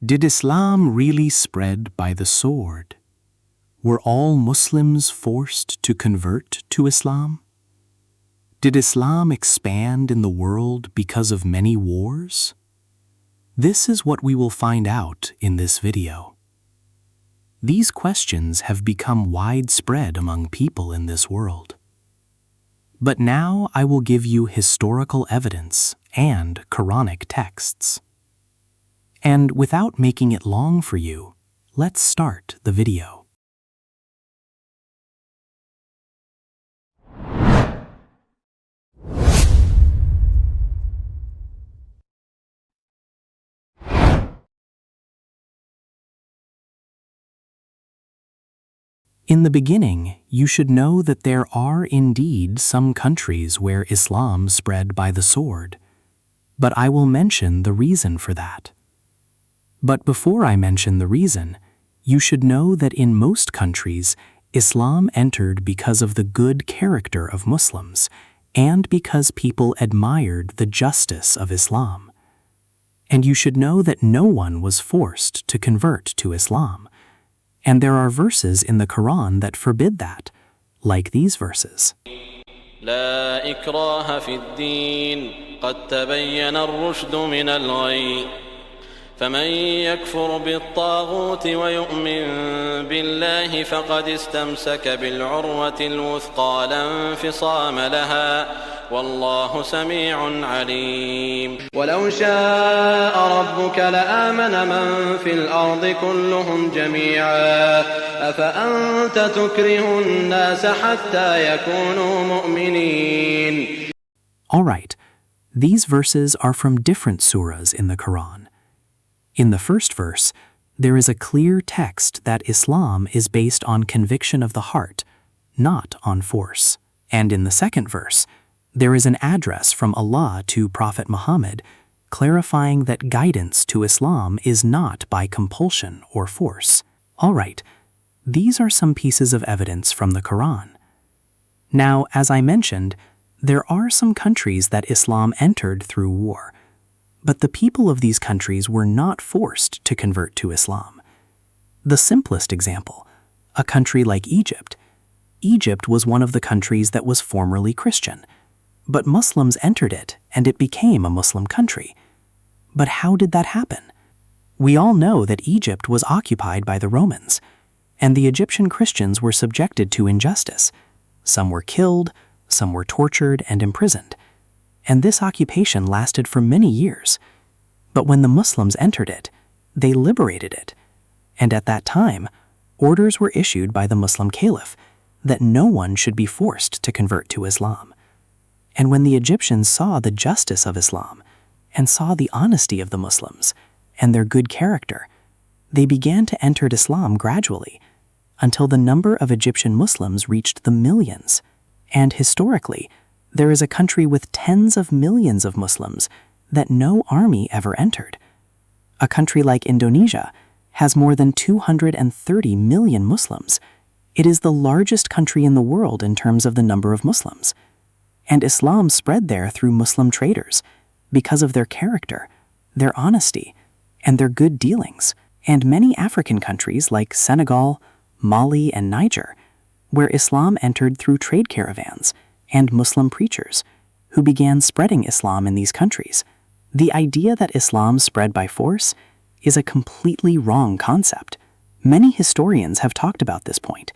Did Islam really spread by the sword? Were all Muslims forced to convert to Islam? Did Islam expand in the world because of many wars? This is what we will find out in this video. These questions have become widespread among people in this world. But now I will give you historical evidence and Quranic texts. And without making it long for you, let's start the video. In the beginning, you should know that there are indeed some countries where Islam spread by the sword, but I will mention the reason for that. But before I mention the reason, you should know that in most countries, Islam entered because of the good character of Muslims and because people admired the justice of Islam. And you should know that no one was forced to convert to Islam. And there are verses in the Quran that forbid that, like these verses. لا إكراه في الدين قد تبين الرشد من الغي فمن يكفر بالطاغوت ويؤمن بالله فقد استمسك بالعروة الوثقى لا انفصام لها والله سميع عليم ولو شاء ربك لآمن من في الأرض كلهم جميعا أفأنت تكره الناس حتى يكونوا مؤمنين. All right, these verses are from different surahs in the Quran. In the first verse, there is a clear text that Islam is based on conviction of the heart, not on force. And in the second verse, there is an address from Allah to Prophet Muhammad clarifying that guidance to Islam is not by compulsion or force. All right, these are some pieces of evidence from the Quran. Now, as I mentioned, there are some countries that Islam entered through war, but the people of these countries were not forced to convert to Islam. The simplest example, a country like Egypt. Egypt was one of the countries that was formerly Christian, but Muslims entered it and it became a Muslim country. But how did that happen? We all know that Egypt was occupied by the Romans, and the Egyptian Christians were subjected to injustice. Some were killed, some were tortured and imprisoned. And this occupation lasted for many years. But when the Muslims entered it, they liberated it. And at that time, orders were issued by the Muslim caliph that no one should be forced to convert to Islam. And when the Egyptians saw the justice of Islam and saw the honesty of the Muslims and their good character, they began to enter Islam gradually until the number of Egyptian Muslims reached the millions. And historically, there is a country with tens of millions of Muslims that no army ever entered. A country like Indonesia has more than 230 million Muslims. It is the largest country in the world in terms of the number of Muslims. And Islam spread there through Muslim traders because of their character, their honesty, and their good dealings. And many African countries like Senegal, Mali, and Niger, where Islam entered through trade caravans and Muslim preachers who began spreading Islam in these countries. The idea that Islam spread by force is a completely wrong concept. Many historians have talked about this point,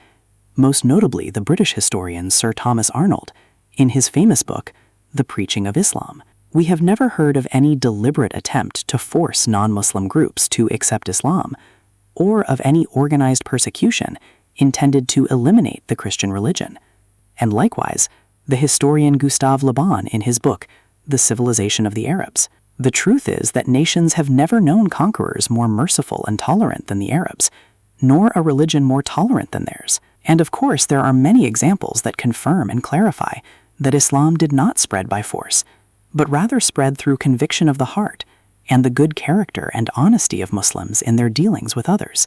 most notably the British historian Sir Thomas Arnold in his famous book, The Preaching of Islam. We have never heard of any deliberate attempt to force non-Muslim groups to accept Islam, or of any organized persecution intended to eliminate the Christian religion. And likewise, the historian Gustave Le Bon in his book, The Civilization of the Arabs. The truth is that nations have never known conquerors more merciful and tolerant than the Arabs, nor a religion more tolerant than theirs. And of course, there are many examples that confirm and clarify that Islam did not spread by force, but rather spread through conviction of the heart and the good character and honesty of Muslims in their dealings with others.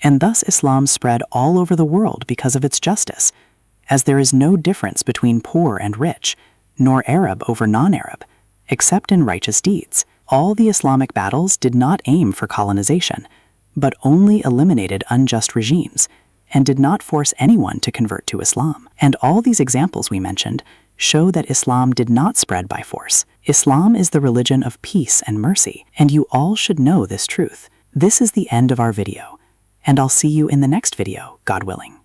And thus Islam spread all over the world because of its justice, as there is no difference between poor and rich, nor Arab over non-Arab, except in righteous deeds. All the Islamic battles did not aim for colonization, but only eliminated unjust regimes, and did not force anyone to convert to Islam. And all these examples we mentioned show that Islam did not spread by force. Islam is the religion of peace and mercy, and you all should know this truth. This is the end of our video, and I'll see you in the next video, God willing.